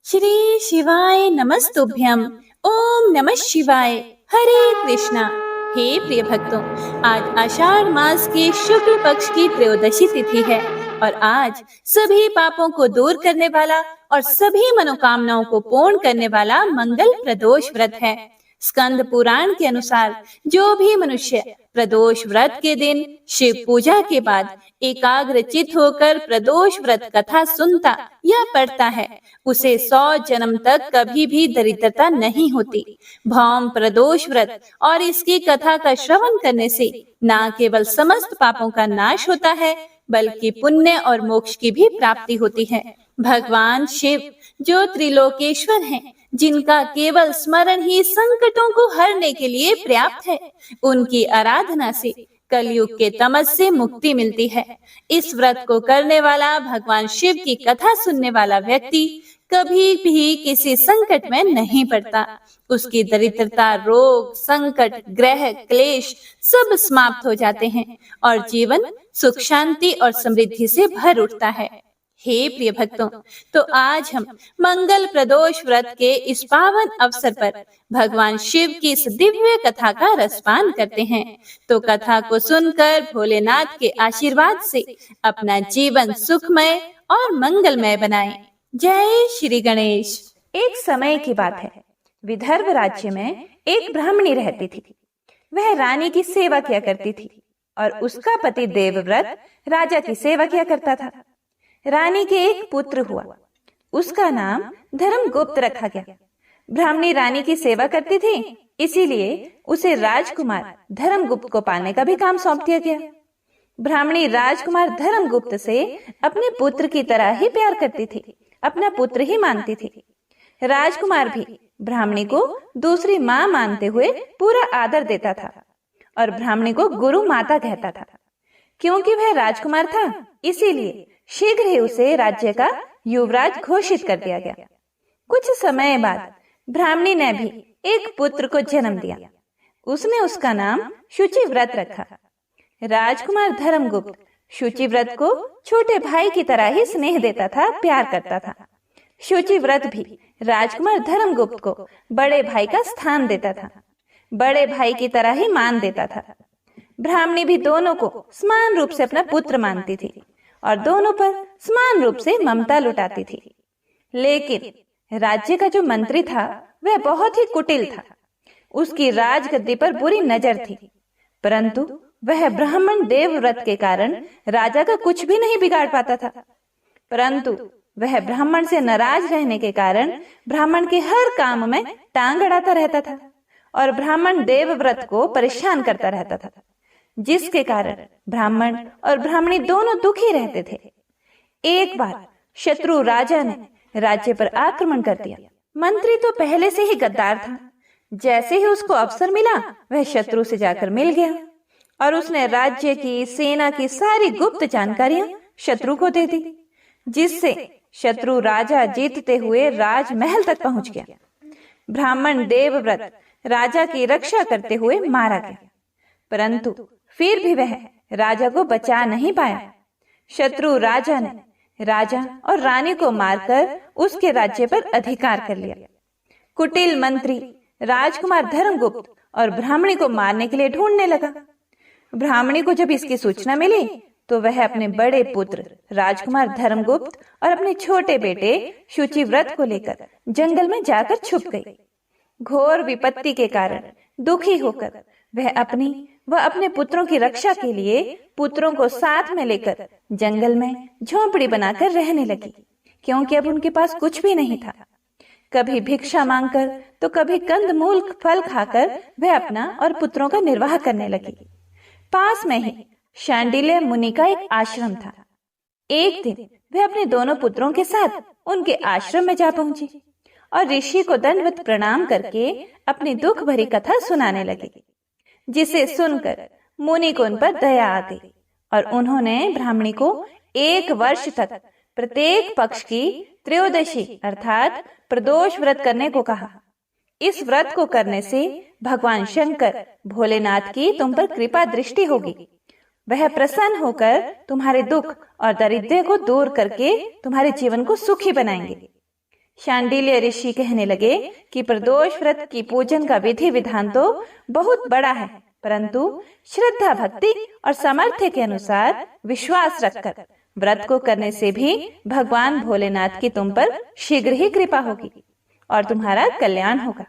श्री शिवाय नमस्तुभ्यम। ओम नमः शिवाय। हरे कृष्णा। हे प्रिय भक्तों, आज आषाढ़ मास के शुक्ल पक्ष की त्रयोदशी तिथि है और आज सभी पापों को दूर करने वाला और सभी मनोकामनाओं को पूर्ण करने वाला मंगल प्रदोष व्रत है। स्कंद पुराण के अनुसार जो भी मनुष्य प्रदोष व्रत के दिन शिव पूजा के बाद एकाग्रचित होकर प्रदोष व्रत कथा सुनता या पढ़ता है, उसे 100 जन्म तक कभी भी दरिद्रता नहीं होती। भौम प्रदोष व्रत और इसकी कथा का श्रवण करने से न केवल समस्त पापों का नाश होता है, बल्कि पुण्य और मोक्ष की भी प्राप्ति होती है। भगवान शिव जो त्रिलोकेश्वर हैं, जिनका केवल स्मरण ही संकटों को हरने के लिए पर्याप्त है, उनकी आराधना से कलयुग के तमस से मुक्ति मिलती है। इस व्रत को करने वाला, भगवान शिव की कथा सुनने वाला व्यक्ति कभी भी किसी संकट में नहीं पड़ता। उसकी दरिद्रता, रोग, संकट, ग्रह, क्लेश सब समाप्त हो जाते हैं और जीवन सुख, शांति और समृद्धि से भर उठता है। हे प्रिय भक्तों, तो आज हम मंगल प्रदोष व्रत के इस पावन अवसर पर भगवान शिव की इस दिव्य कथा का रसपान करते हैं। तो कथा को सुनकर भोलेनाथ के आशीर्वाद से अपना जीवन सुखमय और मंगलमय बनाएं। जय श्री गणेश। एक समय की बात है। विदर्भ राज्य में एक ब्राह्मणी रहती थी। वह रानी की सेवा किया करती थी और उसका पति देवव्रत राजा की सेवा किया करता था। रानी के एक पुत्र हुआ, उसका नाम धर्मगुप्त रखा गया। ब्राह्मणी रानी की सेवा करती थी, इसीलिए उसे राजकुमार धर्मगुप्त को पालने का भी काम सौंप दिया गया। ब्राह्मणी राजकुमार धर्मगुप्त से अपने पुत्र की तरह ही प्यार करती थी, अपना पुत्र ही मानती थी। राजकुमार भी ब्राह्मणी को दूसरी माँ मानते हुए पूरा आदर देता था और ब्राह्मणी को गुरु माता कहता था। क्योंकि वह राजकुमार था, इसीलिए शीघ्र ही उसे राज्य का युवराज घोषित कर दिया गया। कुछ समय बाद ब्राह्मणी ने भी एक पुत्र को जन्म दिया। उसने उसका नाम शुचिव्रत रखा। राजकुमार धर्मगुप्त शुचिव्रत को छोटे भाई की तरह ही स्नेह देता था, प्यार करता था। शुचिव्रत भी राजकुमार धर्मगुप्त को बड़े भाई का स्थान देता था, बड़े भाई की तरह ही मान देता था। ब्राह्मणी भी दोनों को समान रूप से अपना पुत्र मानती थी और दोनों पर समान रूप से ममता लुटाती थी। लेकिन राज्य का जो मंत्री था, वह बहुत ही कुटिल था। उसकी राजगद्दी पर बुरी नजर थी, परंतु वह ब्राह्मण देवव्रत के कारण राजा का कुछ भी नहीं बिगाड़ पाता था। परंतु वह ब्राह्मण से नाराज रहने के कारण ब्राह्मण के हर काम में टांग अड़ाता रहता था और ब्राह्मण देवव्रत को परेशान करता रहता था, जिसके कारण ब्राह्मण और ब्राह्मणी दोनों दुखी रहते थे। एक बार शत्रु राजा ने राज्य पर आक्रमण कर दिया। मंत्री तो पहले से ही गद्दार था। जैसे ही उसको अवसर मिला, वह शत्रु से जाकर मिल गया और उसने राज्य की, सेना की सारी गुप्त जानकारियां शत्रु को दे दी, जिससे शत्रु राजा जीतते हुए राजमहल तक पहुंच गया। ब्राह्मण देवव्रत राजा की रक्षा करते हुए मारा गया, परंतु फिर भी वह राजा को बचा नहीं पाया। शत्रु राजा ने राजा और रानी को मारकर उसके राज्य पर अधिकार कर लिया। कुटिल मंत्री राजकुमार धर्मगुप्त और ब्राह्मणी को मारने के लिए ढूंढने लगा। ब्राह्मणी को जब इसकी सूचना मिली, तो वह अपने बड़े पुत्र राजकुमार धर्मगुप्त और अपने छोटे बेटे शुचिव्रत को लेकर जंगल में जाकर छुप गई। घोर विपत्ति के कारण दुखी होकर वह अपनी व अपने पुत्रों की रक्षा के लिए पुत्रों को साथ में लेकर जंगल में झोंपड़ी बनाकर रहने लगी, क्योंकि अब उनके पास कुछ भी नहीं था। कभी भिक्षा मांगकर तो कभी कंदमूल फल खाकर वह अपना और पुत्रों का निर्वाह करने लगी। पास में ही शांडिल्य मुनि का एक आश्रम था। एक दिन वह अपने दोनों पुत्रों के साथ उनके आश्रम में जा पहुंची और ऋषि को दंडवत प्रणाम करके अपनी दुख भरी कथा सुनाने लगी, जिसे सुनकर मुनि को उन पर दया आ गई और उन्होंने ब्राह्मणी को 1 वर्ष तक प्रत्येक पक्ष की त्रयोदशी अर्थात प्रदोष व्रत करने को कहा। इस व्रत को करने से भगवान शंकर भोलेनाथ की तुम पर कृपा दृष्टि होगी। वह प्रसन्न होकर तुम्हारे दुख और दरिद्र को दूर करके तुम्हारे जीवन को सुखी बनाएंगे। शांडिल्य ऋषि कहने लगे कि प्रदोष व्रत की पूजन का विधि विधान तो बहुत बड़ा है, परंतु श्रद्धा भक्ति और सामर्थ्य के अनुसार विश्वास रखकर व्रत को करने से भी भगवान भोलेनाथ की तुम पर शीघ्र ही कृपा होगी और तुम्हारा कल्याण होगा।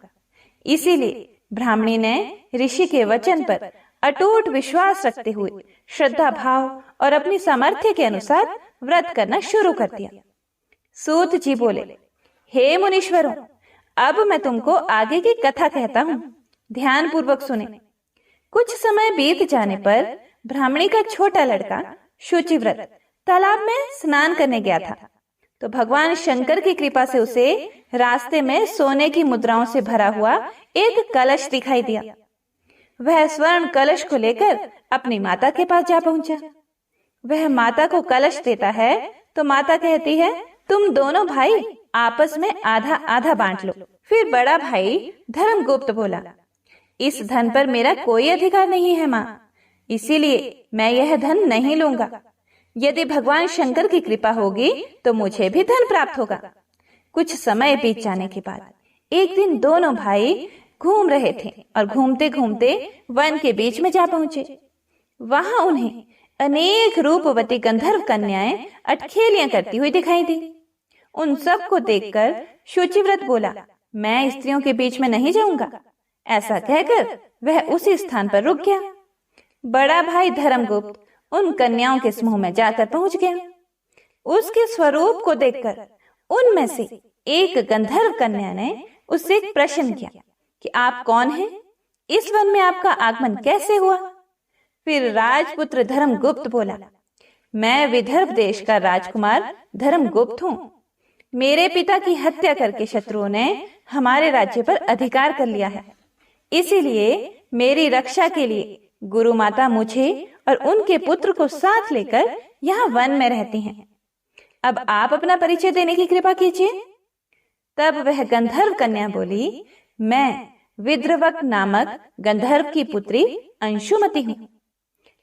इसीलिए ब्राह्मणी ने ऋषि के वचन पर अटूट विश्वास रखते हुए श्रद्धा भाव और अपनी सामर्थ्य के अनुसार व्रत करना शुरू कर दिया। सूत जी बोले, हे मुनीश्वरों, अब मैं तुमको आगे की कथा कहता हूँ, ध्यान पूर्वक सुने। कुछ समय बीत जाने पर ब्राह्मणी का छोटा लड़का शुचिव्रत तालाब में स्नान करने गया था, तो भगवान शंकर की कृपा से उसे रास्ते में सोने की मुद्राओं से भरा हुआ एक कलश दिखाई दिया। वह स्वर्ण कलश को लेकर अपनी माता के पास जा पहुंचा। वह माता को कलश देता है तो माता कहती है, तुम दोनों भाई आपस में आधा आधा बांट लो। फिर बड़ा भाई धर्मगुप्त बोला, इस धन पर मेरा कोई अधिकार नहीं है माँ, इसीलिए मैं यह धन नहीं लूंगा। यदि भगवान शंकर की कृपा होगी तो मुझे भी धन प्राप्त होगा। कुछ समय बीत जाने के बाद एक दिन दोनों भाई घूम रहे थे और घूमते घूमते वन के बीच में जा पहुंचे। वहां उन्हें अनेक रूपवती गंधर्व कन्याएं अटखेलियां करती हुई दिखाई दी। उन सब को देखकर शुचिव्रत बोला, मैं स्त्रियों के बीच में नहीं जाऊंगा। ऐसा कहकर वह उसी स्थान पर रुक गया। बड़ा भाई धर्मगुप्त उन कन्याओं के समूह में जाकर पहुंच गया। उसके स्वरूप को देखकर उनमें से एक गंधर्व कन्या ने उससे एक प्रश्न किया कि आप कौन हैं? इस वन में आपका आगमन कैसे हुआ? फिर राजपुत्र धर्मगुप्त बोला, मैं विदर्भ देश का राजकुमार धर्मगुप्त हूँ। मेरे पिता की हत्या करके शत्रुओं ने हमारे राज्य पर अधिकार कर लिया है, इसीलिए मेरी रक्षा के लिए गुरु माता मुझे और उनके पुत्र को साथ लेकर यहाँ वन में रहती हैं। अब आप अपना परिचय देने की कृपा कीजिए। तब वह गंधर्व कन्या बोली, मैं विद्रवक नामक गंधर्व की पुत्री अंशुमति हूँ।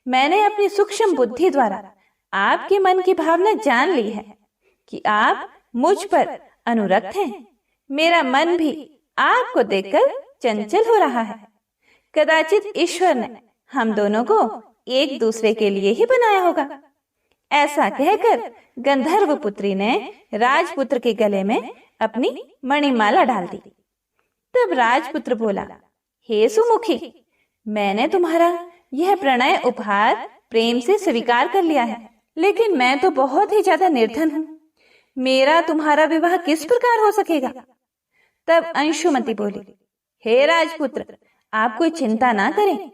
मैंने अपनी सूक्ष्म बुद्धि द्वारा आपके मन की भावना जान ली है कि आप मुझ पर अनुरक्त हैं। मेरा मन भी आपको देखकर चंचल हो रहा है। कदाचित ईश्वर ने हम दोनों को एक दूसरे के लिए ही बनाया होगा। ऐसा कहकर गंधर्व पुत्री ने राजपुत्र के गले में अपनी मणिमाला डाल दी। तब राजपुत्र बोला, हे सुमुखी, मैंने तुम्हारा यह प्रणय उपहार प्रेम से स्वीकार कर लिया है, लेकिन मैं तो बहुत ही ज्यादा निर्धन हूँ। मेरा तुम्हारा विवाह किस प्रकार हो सकेगा? तब अंशुमति बोली, हे राजपुत्र, आप कोई चिंता ना करें।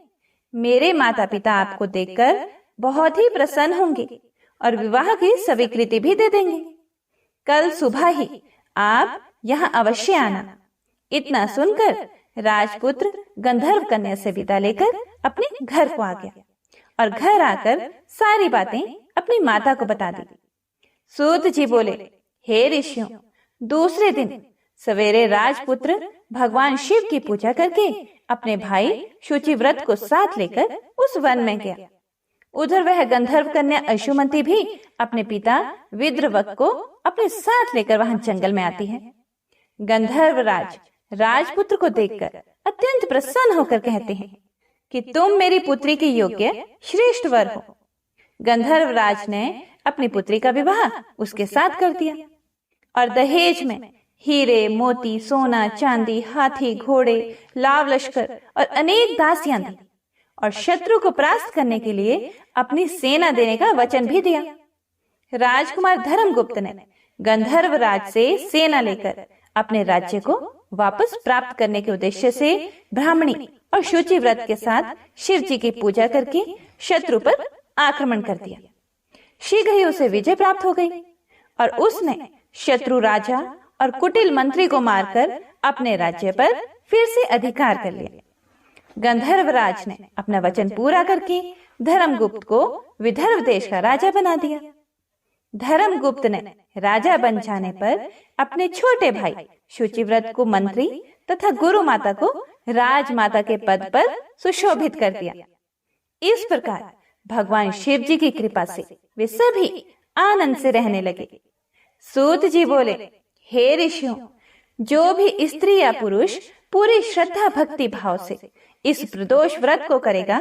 मेरे माता पिता आपको देखकर बहुत ही प्रसन्न होंगे और विवाह की स्वीकृति भी दे देंगे। कल सुबह ही आप यहाँ अवश्य आना। इतना सुनकर राजपुत्र गंधर्व कन्या से विदा लेकर अपने घर को आ गया और घर आकर सारी बातें अपनी माता को बता दी। सूत जी बोले, हे ऋषियों, दूसरे दिन सवेरे राजपुत्र भगवान शिव की पूजा करके अपने भाई शुचिव्रत को साथ लेकर उस वन में गया। उधर वह गंधर्व कन्या अंशुमति भी अपने पिता विद्रवक को अपने साथ लेकर वहां जंगल में आती है। गंधर्व राज राजपुत्र को देखकर अत्यंत प्रसन्न होकर कहते हैं कि तुम मेरी पुत्री के योग्य श्रेष्ठ वर हो। गंधर्व राज ने अपनी पुत्री का विवाह उसके साथ कर दिया और दहेज में हीरे, मोती, सोना, चांदी, हाथी, घोड़े, लाव लश्कर और अनेक दासियां दी और शत्रु को परास्त करने के लिए अपनी सेना देने का वचन भी दिया। राजकुमार धर्मगुप्त ने गंधर्व राज से सेना लेकर अपने राज्य को वापस प्राप्त करने के उद्देश्य से ब्राह्मणी और शुचिव्रत के साथ शिव जी की पूजा करके शत्रु पर आक्रमण कर दिया। शीघ्र ही उसे विजय प्राप्त हो गई और उसने शत्रु राजा और कुटिल मंत्री को मारकर अपने राज्य पर फिर से अधिकार कर लिया। गंधर्व राज ने अपना वचन पूरा करके धर्मगुप्त को विदर्भ देश का राजा बना दिया। धर्मगुप्त ने राजा बन जाने पर अपने छोटे भाई शुचिव्रत को मंत्री तथा गुरु माता को राजमाता के पद पर सुशोभित कर दिया। इस प्रकार भगवान शिव जी की कृपा से वे सभी आनंद से रहने लगे। सूत जी बोले, हे ऋषियों, जो भी स्त्री या पुरुष पूरी श्रद्धा भक्ति भाव से इस प्रदोष व्रत को करेगा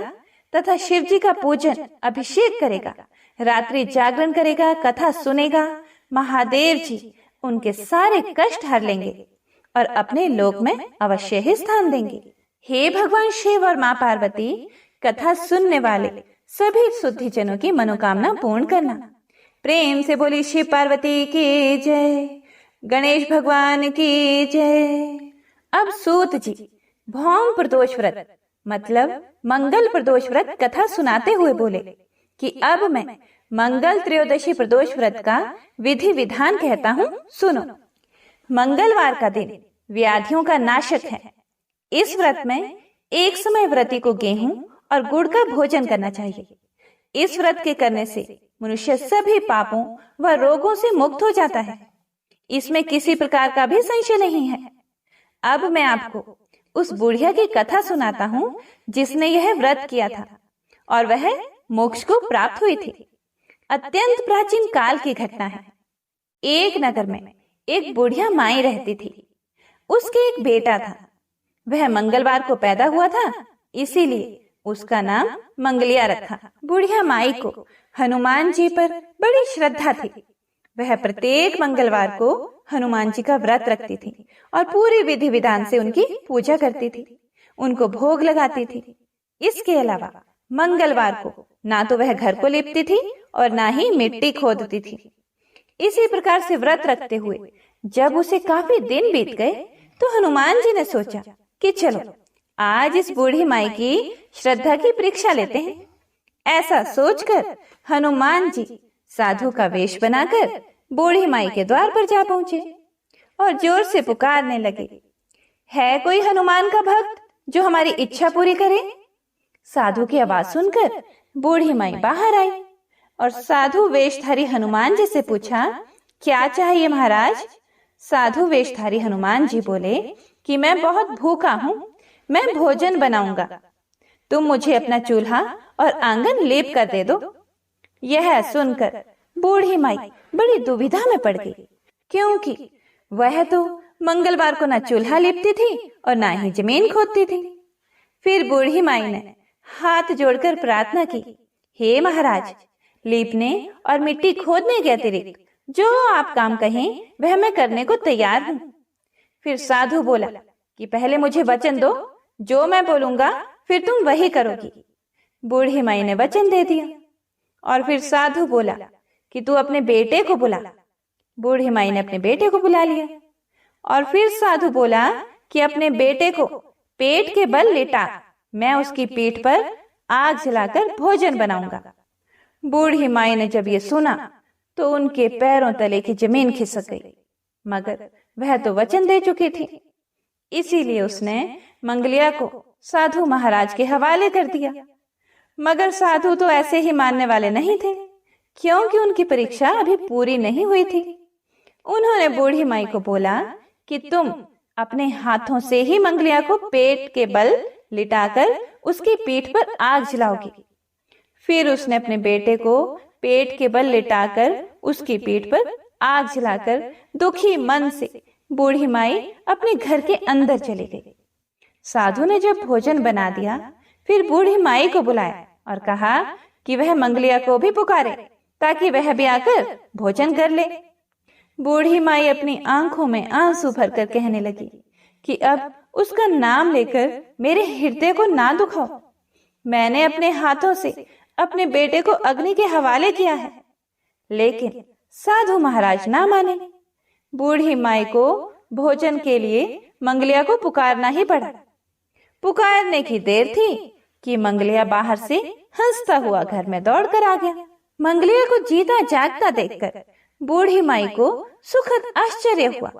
तथा शिव जी का पूजन अभिषेक करेगा, रात्रि जागरण करेगा, कथा सुनेगा, महादेव जी उनके सारे कष्ट हर लेंगे और अपने लोक में अवश्य ही स्थान देंगे। हे भगवान शिव और माँ पार्वती, कथा सुनने वाले सभी शुद्धि जनों की मनोकामना पूर्ण करना। प्रेम से बोली शिव पार्वती की जय, गणेश भगवान की जय। अब सूत जी भौम प्रदोष व्रत मतलब मंगल प्रदोष व्रत कथा सुनाते हुए बोले कि अब मैं मंगल त्रयोदशी प्रदोष व्रत का विधि विधान कहता हूँ, सुनो। मंगलवार का दिन व्याधियों का नाशक है। इस व्रत में एक समय व्रती को गेहूं और गुड़ का भोजन करना चाहिए। इस व्रत के करने से मनुष्य सभी पापों व रोगों से मुक्त हो जाता है। इसमें किसी प्रकार का भी संशय नहीं है। अब मैं आपको उस बुढ़िया की कथा सुनाता हूँ जिसने यह व्रत किया था और वह मोक्ष को प्राप्त हुई थी। अत्यंत प्राचीन काल की घटना है। एक नगर में एक बुढ़िया माई रहती थी। उसके एक बेटा था। वह मंगलवार को पैदा हुआ था, इसीलिए उसका नाम मंगलिया रखा। बुढ़िया माई को हनुमान जी पर बड़ी श्रद्धा थी। वह प्रत्येक मंगलवार को हनुमान जी का व्रत रखती थी और पूरी विधि विधान से उनकी पूजा करती थी, उनको भोग लगाती थी। इसके अलावा मंगलवार को ना तो वह घर को लिपती थी और ना ही मिट्टी खोदती थी। इसी प्रकार से व्रत रखते हुए जब उसे काफी दिन बीत गए तो हनुमान जी ने सोचा कि चलो आज इस बूढ़ी माई की श्रद्धा की परीक्षा लेते हैं। ऐसा सोचकर हनुमान जी साधु का वेश बनाकर बूढ़ी माई के द्वार पर जा पहुंचे और जोर से पुकारने लगे, है कोई हनुमान का भक्त जो हमारी इच्छा पूरी करे? साधु की आवाज सुनकर बूढ़ी माई बाहर आई और साधु वेशधारी हनुमान जी से पूछा, क्या चाहिए महाराज? साधु वेशधारी हनुमान जी बोले कि मैं बहुत भूखा हूँ, मैं भोजन बनाऊंगा, तुम मुझे अपना चूल्हा और आंगन लेप कर दे दो। यह सुनकर बूढ़ी माई बड़ी दुविधा में पड़ गई, क्योंकि वह तो मंगलवार को ना चूल्हा लेपती थी और ना ही जमीन खोदती थी। फिर बूढ़ी माई ने हाथ जोड़कर प्रार्थना की, हे महाराज, लीपने और मिट्टी खोदने के अतिरिक्त जो आप काम कहें वह मैं करने को तैयार हूँ। फिर साधु बोला कि पहले मुझे वचन दो, जो मैं बोलूंगा फिर तुम वही करोगी। बूढ़ी माई ने वचन दे दिया और फिर साधु बोला कि तू अपने बेटे को बुला। बूढ़ी माई ने अपने बेटे को बुला लिया और फिर साधु बोला कि अपने बेटे को पेट के बल लेटा, मैं उसकी पीठ पर आग जलाकर भोजन बनाऊंगा। बूढ़ी माई ने जब ये सुना तो उनके पैरों तले की जमीन खिसक गई, मगर वह तो वचन दे चुकी थी। इसीलिए उसने मंगलिया को साधु महाराज के हवाले कर दिया। मगर साधु तो ऐसे ही मानने वाले नहीं थे, क्योंकि उनकी परीक्षा अभी पूरी नहीं हुई थी। उन्होंने बूढ़ी माई को बोला कि तुम अपने हाथों से ही मंगलिया को पेट के बल लिटाकर उसकी पीठ पर आग जलाओगी। फिर उसने अपने बेटे को पेट के बल लिटाकर उसकी पीठ पर आग जलाकर दुखी मन से बूढ़ी माई अपने घर के अंदर चली गई। साधु ने जब भोजन बना दिया फिर बूढ़ी माई को बुलाया और कहा कि वह मंगलिया को भी पुकारे ताकि वह भी आकर भोजन कर ले। बूढ़ी माई अपनी आंखों में आंसू भरकर कहने लगी कि अब उसका नाम लेकर मेरे हृदय को ना दुखाओ। मैंने अपने हाथों से अपने बेटे को अग्नि के हवाले किया है, लेकिन साधु महाराज ना माने। बूढ़ी माई को भोजन के लिए मंगलिया को पुकारना ही पड़ा। पुकारने की देर थी कि मंगलिया बाहर से हंसता हुआ घर में दौड़ कर आ गया। मंगलिया को जीता जागता देखकर बूढ़ी माई को सुखद आश्चर्य हुआ।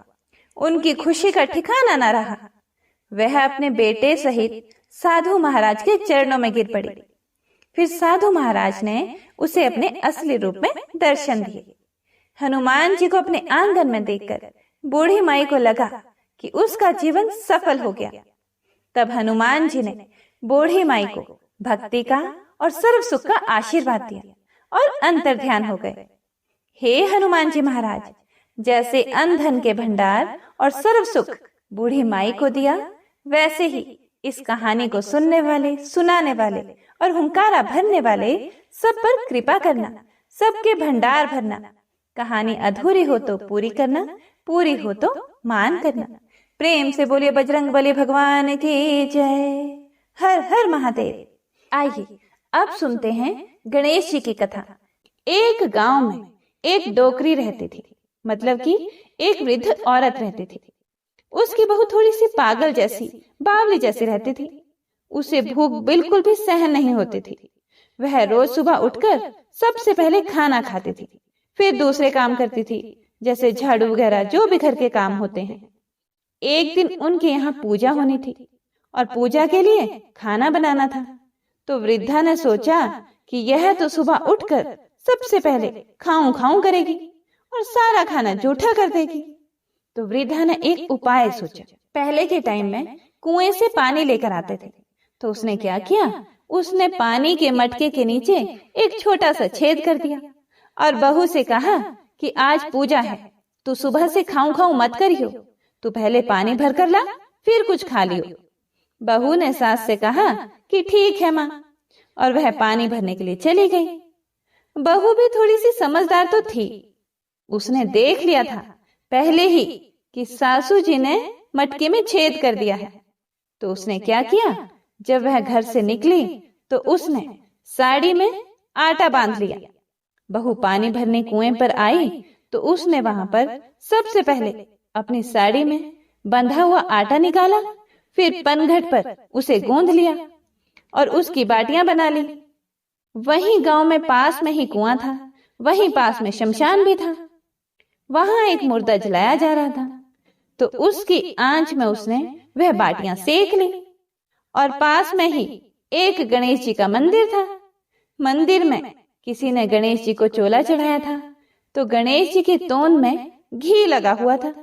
उनकी खुशी का ठिकाना न रहा। वह अपने बेटे सहित साधु महाराज के चरणों में गिर पड़ी। फिर साधु महाराज ने उसे अपने असली रूप में दर्शन दिए। हनुमान जी को अपने आंगन में देखकर बूढ़ी माई को लगा कि उसका जीवन सफल हो गया। तब हनुमान जी ने बूढ़ी माई को भक्ति का और सर्व सुख का आशीर्वाद दिया और अंतर ध्यान हो गए। हे हनुमान जी महाराज, जैसे अन्न धन के भंडार और सर्व सुख बूढ़ी माई को दिया, वैसे ही इस कहानी को सुनने वाले, सुनाने वाले और हुंकारा भरने वाले सब पर कृपा करना, सबके भंडार भरना। कहानी अधूरी हो तो पूरी करना, पूरी हो तो मान करना। प्रेम से बोलिए बजरंगबली भगवान की जय। हर हर महादेव। आइए अब सुनते हैं गणेश जी की कथा। एक गांव में एक डोकरी रहती थी, मतलब कि एक वृद्ध औरत रहती थी। उसकी बहू थोड़ी सी पागल जैसी, बावली जैसी रहती थी। उसे भूख बिल्कुल भी सहन नहीं होती थी। वह रोज सुबह उठकर सबसे पहले खाना खाती थी, फिर दूसरे काम करती थी, जैसे झाड़ू वगैरह जो भी घर के काम होते हैं। एक दिन उनके यहाँ पूजा होनी थी और पूजा के लिए खाना बनाना था। तो वृद्धा ने सोचा कि यह तो सुबह उठकर सबसे पहले खाऊं खाऊं करेगी और सारा खाना जूठा कर देगी। तो वृद्धा ने एक उपाय सोचा। पहले के टाइम में कुएं से पानी लेकर आते थे, तो उसने क्या किया, उसने पानी के मटके के नीचे एक छोटा सा छेद कर दिया और बहू से कहा कि आज पूजा है, तू सुबह से खाऊं खाऊं मत करियो, तू पहले पानी भर कर ला, फिर कुछ खा लियो। बहू ने सास से कहा कि ठीक है माँ, और वह पानी भरने के लिए चली गई। बहू भी थोड़ी सी समझदार तो थी। उसने देख लिया था पहले ही कि सासू जी ने मटके में छेद कर दिया है। तो उसने क्या किया, जब वह घर से निकली तो उसने साड़ी में आटा बांध लिया। बहू पानी भरने कुएं पर आई तो उसने वहां पर सबसे पहले अपनी साड़ी में बंधा हुआ आटा निकाला, फिर पनघट पर उसे गूंथ लिया और उसकी बाटियां बना ली। वहीं गांव में पास में ही कुआं था, वहीं पास में शमशान भी था। वहां एक मुर्दा जलाया जा रहा था, तो उसकी आंच में उसने वह बाटियां सेक ली। और पास में ही एक गणेश जी का मंदिर था। मंदिर में किसी ने गणेश जी को चोला चढ़ाया था, तो गणेश जी की तोंद में घी लगा हुआ था।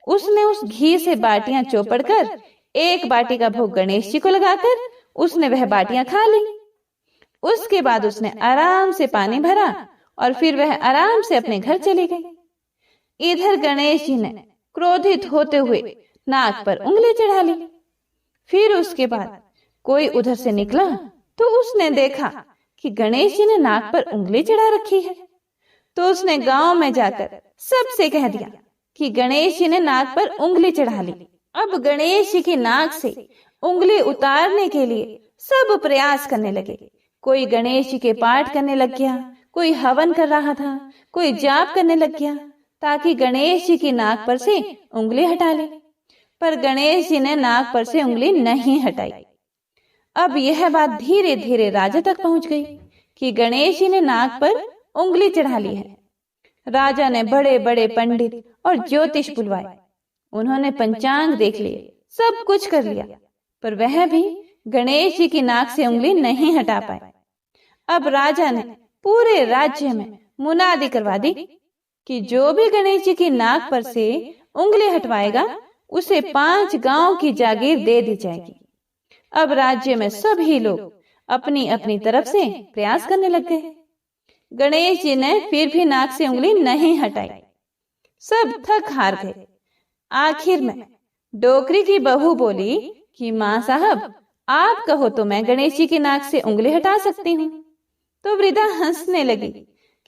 उसने उस घी से बाटियां चौपड़कर एक बाटी का भोग गणेश जी को लगाकर उसने वह बाटियां खा ली। उसके बाद उसने आराम से पानी भरा और फिर वह आराम से अपने घर चली गई। इधर गणेश जी ने क्रोधित होते हुए नाक पर उंगली चढ़ा ली। फिर उसके बाद कोई उधर से निकला तो उसने देखा कि गणेश जी ने नाक पर उंगली चढ़ा रखी है। तो उसने गांव में जाकर सबसे कह दिया कि गणेश जी ने नाक पर उंगली चढ़ा ली। अब गणेश जी की नाक से उंगली उतारने के लिए सब प्रयास करने लगे। कोई गणेश जी के पाठ करने लग गया, कोई हवन कर रहा था, कोई जाप करने लग गया ताकि गणेश जी की नाक पर से उंगली हटा ले। पर गणेश जी ने नाक पर से उंगली नहीं हटाई। अब यह बात धीरे धीरे राजा तक पहुंच गई कि गणेश जी ने नाक पर उंगली चढ़ा ली है। राजा ने बड़े बड़े पंडित और ज्योतिष बुलवाए। उन्होंने पंचांग देख लिए, सब कुछ कर लिया, पर वह भी गणेश जी की नाक से उंगली नहीं हटा पाए। अब राजा ने पूरे राज्य में मुनादी करवा दी कि जो भी गणेश जी की नाक पर से उंगली हटवाएगा उसे 5 गांव की जागीर दे दी जाएगी। अब राज्य में सभी लोग अपनी अपनी तरफ से प्रयास करने लग गए। गणेश जी ने फिर भी नाक से उंगली नहीं हटाई। सब थक हार गए। आखिर में डोकरी की बहू बोली कि माँ साहब, आप कहो तो मैं गणेश जी की नाक से उंगली हटा सकती हूँ। तो वृद्धा हंसने लगी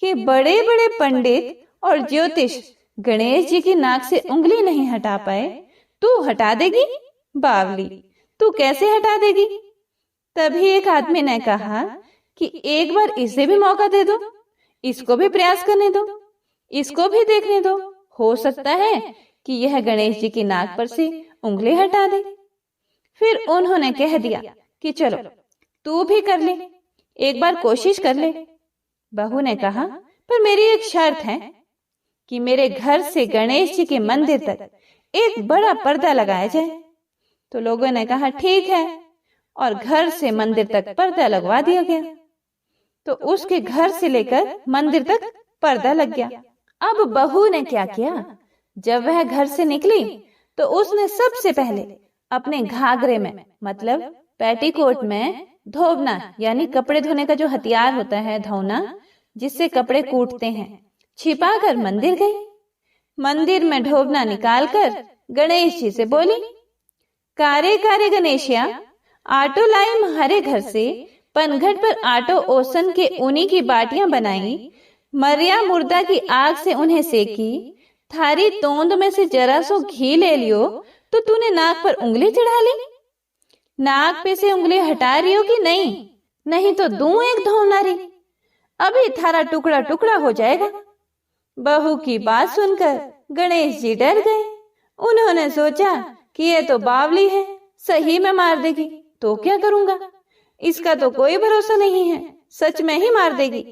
कि बड़े बड़े पंडित और ज्योतिष गणेश जी की नाक से उंगली नहीं हटा पाए, तू हटा देगी? बावली, तू कैसे हटा देगी? तभी एक आदमी ने कहा कि एक बार इसे भी मौका दे दो, इसको भी प्रयास करने दो, इसको भी देखने दो, हो सकता है कि यह गणेश जी की नाक पर से उंगली हटा दे। फिर उन्होंने कह दिया कि चलो तू भी कर ले, एक बार कोशिश कर ले। बहू ने कहा, पर मेरी एक शर्त है कि मेरे घर से गणेश जी के मंदिर तक एक बड़ा पर्दा लगाया जाए। तो लोगों ने कहा ठीक है, और घर से मंदिर तक पर्दा लगवा दिया गया। तो उसके घर से लेकर मंदिर तक पर्दा लग गया। अब बहू ने क्या किया, जब वह घर से निकली तो उसने सबसे पहले अपने घाघरे में, मतलब पेटीकोट में धोबना यानी कपड़े धोने का जो हथियार होता है, धोना, जिससे कपड़े कूटते हैं, छिपाकर मंदिर गई। मंदिर में ढोबना निकालकर गणेश जी से बोली, कारे कारे गणेशिया, आटो लाई म्हारे घर से, पनघट पर आटो ओसन के ऊनी की बाटियां बनाई, मरिया मुर्दा की आग से उन्हें सेकी, थारी तोंद में से जरा सो घी ले लियो तो तूने नाक पर उंगली चढ़ा ली। नाक पे से उंगली हटा रही हो कि नहीं? नहीं तो दूं एक धौनारी, अभी थारा टुकड़ा टुकड़ा हो जाएगा। बहू की बात सुनकर गणेश जी डर गए। उन्होंने सोचा कि ये तो बावली है, सही में मार देगी तो क्या करूंगा, इसका तो कोई भरोसा नहीं है, सच में ही मार देगी।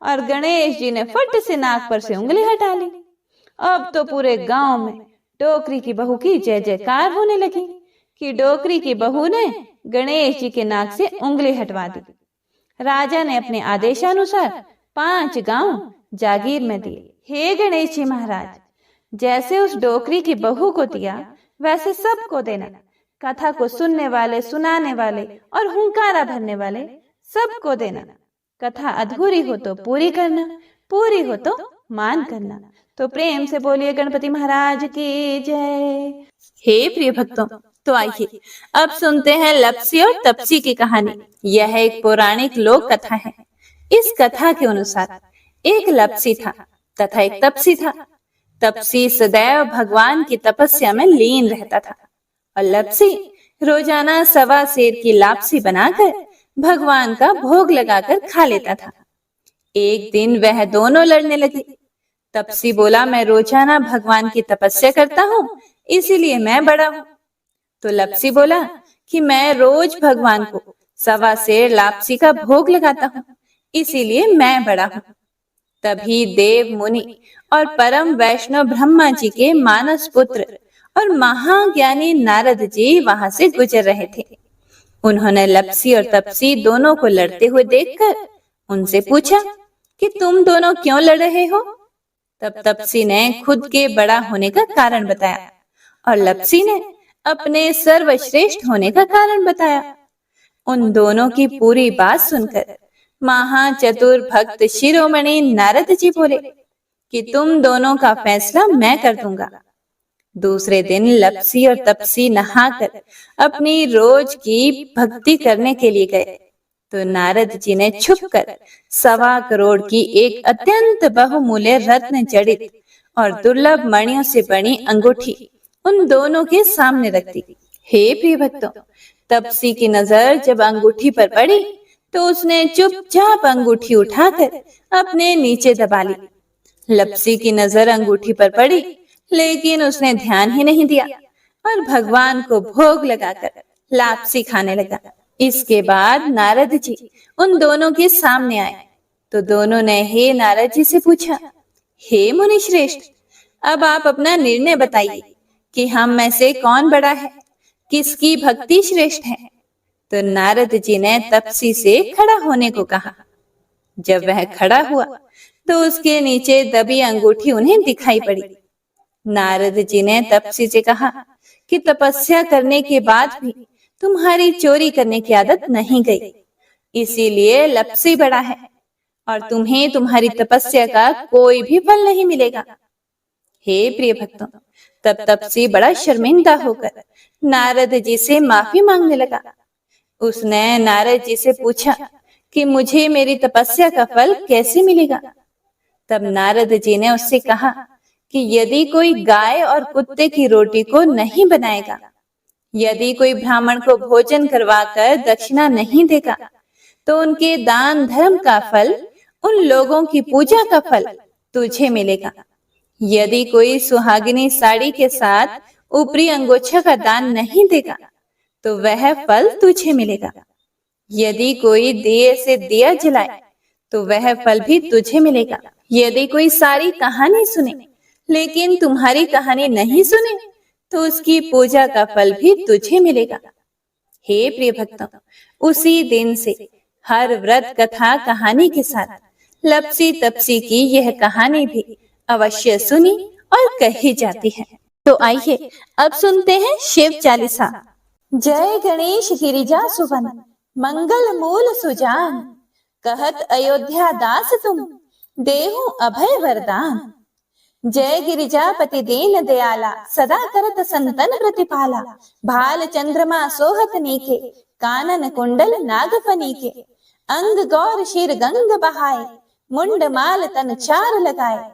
और गणेश जी ने फट से नाक पर से उंगली हटा ली। अब तो पूरे गांव में डोकरी की बहू की जय जयकार होने लगी कि डोकरी की बहू ने गणेश जी के नाक से उंगली हटवा दी। राजा ने अपने आदेशानुसार 5 गांव जागीर में दिए। हे गणेश जी महाराज, जैसे उस डोकरी की बहू को दिया वैसे सबको देना। कथा को सुनने वाले, सुनाने वाले और हुंकारा भरने वाले सबको देना। कथा अधूरी हो तो पूरी करना, पूरी हो तो मान करना। तो प्रेम से बोलिए गणपति महाराज की जय। हे प्रिय भक्तों, तो आइए अब सुनते हैं लप्सी और तप्सी की कहानी। यह एक पौराणिक लोक कथा है। इस कथा के अनुसार एक लप्सी था तथा एक तप्सी था। तप्सी सदैव भगवान की तपस्या में लीन रहता था और लप्सी रोजाना 1.25 सेर की लापसी बनाकर भगवान का भोग लगाकर खा लेता था। एक दिन वह दोनों लड़ने लगे। तप्सी बोला, मैं रोजाना भगवान की तपस्या करता हूँ, इसीलिए मैं बड़ा हूँ। तो लप्सी बोला कि मैं रोज भगवान को 1.25 सेर लापसी का भोग लगाता हूँ, इसीलिए मैं बड़ा हूँ। तभी देव मुनि और परम वैष्णव ब्रह्मा जी के मानस पुत्र और महाज्ञानी नारद जी वहां से गुजर रहे थे। उन्होंने लप्सी और तप्सी दोनों को लड़ते हुए देखकर उनसे पूछा कि तुम दोनों क्यों लड़ रहे हो? तब तप्सी ने खुद के बड़ा होने का कारण बताया और लप्सी ने अपने सर्वश्रेष्ठ होने का कारण बताया। उन दोनों की पूरी बात सुनकर महाचतुर भक्त शिरोमणि नारद जी बोले कि तुम दोनों का फैसला मैं कर दूंगा। दूसरे दिन लप्सी और तप्सी नहाकर अपनी रोज की भक्ति करने के लिए गए तो नारद जी ने छुपकर 1.25 करोड़ की एक अत्यंत बहुमूल्य रत्न जड़ित और दुर्लभ मणियों से बनी अंगूठी उन दोनों के सामने रख दी। हे प्रिय भक्तों, तप्सी की नजर जब अंगूठी पर पड़ी तो उसने चुपचाप अंगूठी उठाकर अपने नीचे दबा ली। लप्सी की नजर अंगूठी पर पड़ी लेकिन उसने ध्यान ही नहीं दिया और भगवान को भोग लगाकर लापसी खाने लगा। इसके बाद नारद जी उन दोनों के सामने आए तो दोनों ने हे नारद जी से पूछा, हे मुनि श्रेष्ठ, अब आप अपना निर्णय बताइए कि हम में से कौन बड़ा है, किसकी भक्ति श्रेष्ठ है। तो नारद जी ने तप्सी से खड़ा होने को कहा। जब वह खड़ा हुआ तो उसके नीचे दबी अंगूठी उन्हें दिखाई पड़ी। नारद जी ने तप्सी से कहा कि तपस्या करने के बाद भी तुम्हारी चोरी करने की आदत नहीं गई, इसीलिए लप्सी बड़ा है और तुम्हें तुम्हारी तपस्या का कोई भी फल नहीं मिलेगा। हे प्रिय भक्तों, तब तप्सी बड़ा शर्मिंदा होकर नारद जी से माफी मांगने लगा। उसने नारद जी से पूछा कि मुझे मेरी तपस्या का फल कैसे मिलेगा। तब नारद जी ने उससे कहा कि यदि कोई गाय और कुत्ते की रोटी को नहीं बनाएगा, यदि कोई ब्राह्मण को भोजन करवाकर दक्षिणा नहीं देगा, तो उनके दान धर्म का फल, उन लोगों की पूजा का फल तुझे मिलेगा। यदि कोई सुहागिनी साड़ी के साथ ऊपरी अंगोछा का दान नहीं देगा तो वह फल तुझे मिलेगा। यदि कोई दिए से दिया जलाए तो वह फल भी तुझे मिलेगा। यदि कोई सारी कहानी सुने लेकिन तुम्हारी कहानी नहीं सुने तो उसकी पूजा का फल भी तुझे मिलेगा। हे प्रिय भक्तों, उसी दिन से हर व्रत कथा कहानी के साथ लप्सी तप्सी की यह कहानी भी अवश्य सुनी और कही जाती है। तो आइए अब सुनते हैं शिव चालीसा। जय गणेश गिरिजा सुवन, मंगल मूल सुजान, कहत अयोध्या दास तुम, देहु अभय वरदान। जय गिरिजापति दीन दयाला, सदा करत संतन प्रतिपाला। भाल चंद्रमा सोहत नीके, कानन कुंडल नागफनी के। अंग गौर शीर गंग बहाए, मुंड माल तन चार लगाए।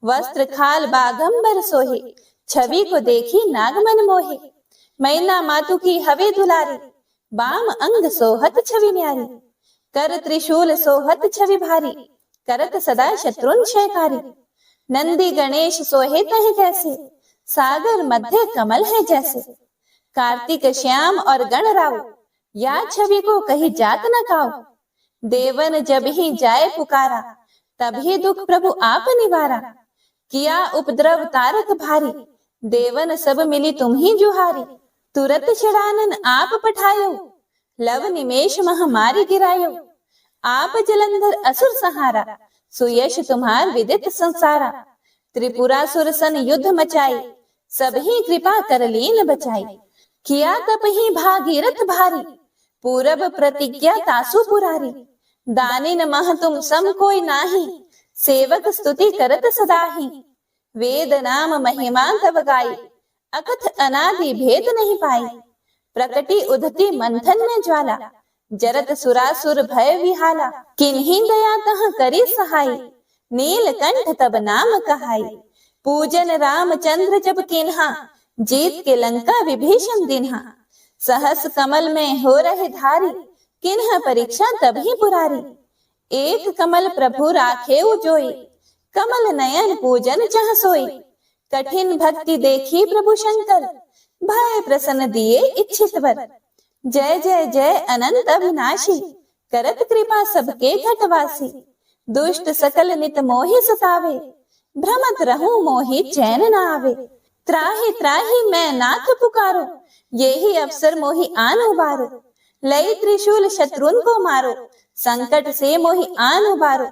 वस्त्र खाल बागंबर सोहे, छवि को देखी नागमन मोहे। मैना मातु की हवे दुलारी, बाम अंग सोहत छवि न्यारी। कर त्रिशूल सोहत छवि भारी, करत सदा शत्रुन क्षयकारी। नंदी गणेश सोहे तह जैसे, सागर मध्य कमल है जैसे। कार्तिक श्याम और गणराव, या छवि को कही जात न काऊ। देवन जब ही जाए पुकारा, तभी दुख प्रभु आप निवारा। किया उपद्रव तारक भारी, देवन सब मिली तुम ही जुहारी। तुरत षडानन आप पठायो, लव निमेष महामारी गिरायो। आप जलंधर असुर सहारा, सुयश तुम्हार विदित संसारा। त्रिपुरासुर सन युद्ध मचाई, सबही कृपा कर लीन बचाई। किया तप ही भागीरथ भारी, पूरब प्रतिज्ञा तासु पुरारी। दानिन मह तुम सम कोई नाही, सेवक स्तुति करत सदाही। वेद नाम महिमा तब गाई, अकथ अनादि भेद नहीं पाई। प्रकटी उधती मंथन में ज्वाला, जरत सुरासुर भय विहाला। किन्हीं दया तह करी सहाई, नीलकंठ तब नाम कहाई। पूजन रामचंद्र जब किन्हा, जीत के लंका विभीषण दिन्हा। सहस कमल में हो रहे धारी, किन्ह परीक्षा तभी पुरारी। एक कमल प्रभु राखे जोई, कमल नयन पूजन चह सोई। कठिन भक्ति देखी प्रभु शंकर, भय प्रसन्न दिए इच्छित वर। जय जय जय अनंत अविनाशी, करत कृपा सबके घटवासी। दुष्ट सकल नित मोहि सतावे, भ्रमत रहूं मोहि चैन न आवे। त्राहि त्राहि मैं नाथ पुकारो, यही अवसर मोहि आन उबारो। लई त्रिशूल शत्रुन को मारो, संकट से मोहि आन उबारो।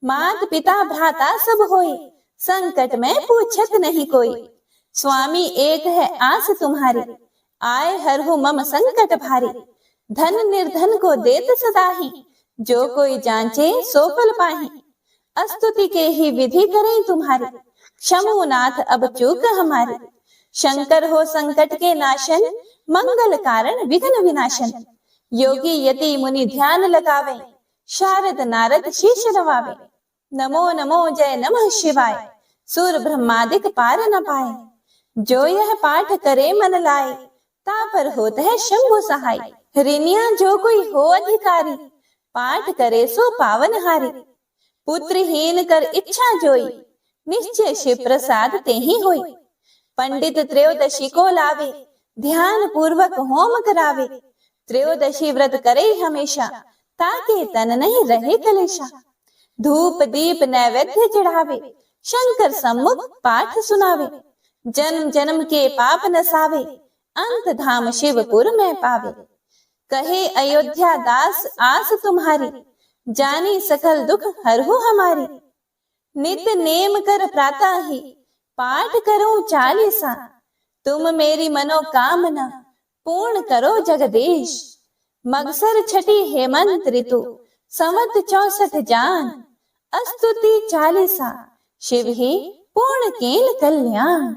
मात पिता भ्राता सब होई, संकट में पूछत नहीं कोई। स्वामी एक है आस तुम्हारी, आए हरहु मम संकट भारी। धन निर्धन को देत सदाही, जो कोई जांचे सो फल पाही। अस्तुति के ही विधि करें तुम्हारी, क्षमो नाथ अब चूक हमारी। शंकर हो संकट के नाशन, मंगल कारण विघ्न विनाशन। योगी यति मुनि ध्यान लगावे, शारद नारद शीश नवावे। नमो नमो जय नमः शिवाय, सुर ब्रह्मादिक पार न पाए। जो यह पाठ करे मन लाए, तापर होत है शंभु सहाय। ऋणिया जो कोई हो अधिकारी, पाठ करे सो पावन हारी। पुत्रहीन कर इच्छा जोई, निश्चय शिव प्रसाद ते ही होई। पंडित त्रयोदशी को लावे, ध्यान पूर्वक होम करावे। त्रयोदशी व्रत करे हमेशा, ताके तन नहीं रहे कलेशा। धूप दीप नैवेद्य चढ़ावे, शंकर सम्मुख पाठ सुनावे। जन्म जन्म के पाप नसावे, अंत धाम शिवपुर में पावे। कहे अयोध्या दास आस तुम्हारी, जानी सकल दुख हरहु हमारी। नित नेम कर प्रातः ही, पाठ करो चालीसा। तुम मेरी मनोकामना, पूर्ण करो जगदीश। मगसर छठी हेमंत ऋतु, संवत 64 जान। अस्तुति चालीसा, शिव ही पूर्ण कील कल्याण।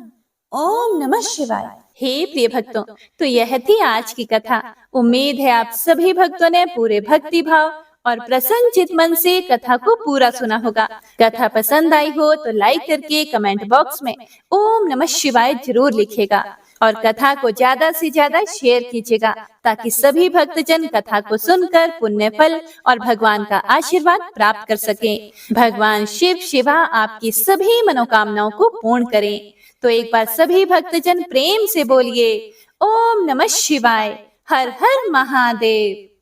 ओम नमः शिवाय। हे प्रिय भक्तों, तो यह थी आज की कथा। उम्मीद है आप सभी भक्तों ने पूरे भक्ति भाव और प्रसन्न चित मन से कथा को पूरा सुना होगा। कथा पसंद आई हो तो लाइक करके कमेंट बॉक्स में ओम नमः शिवाय जरूर लिखिएगा और कथा को ज्यादा से ज्यादा शेयर कीजिएगा, ताकि सभी भक्तजन कथा को सुनकर पुण्य फल और भगवान का आशीर्वाद प्राप्त कर सकें। भगवान शिव शिवा आपकी सभी मनोकामनाओं को पूर्ण करें। तो एक बार सभी भक्तजन प्रेम से बोलिए ओम नमः शिवाय। हर हर महादेव।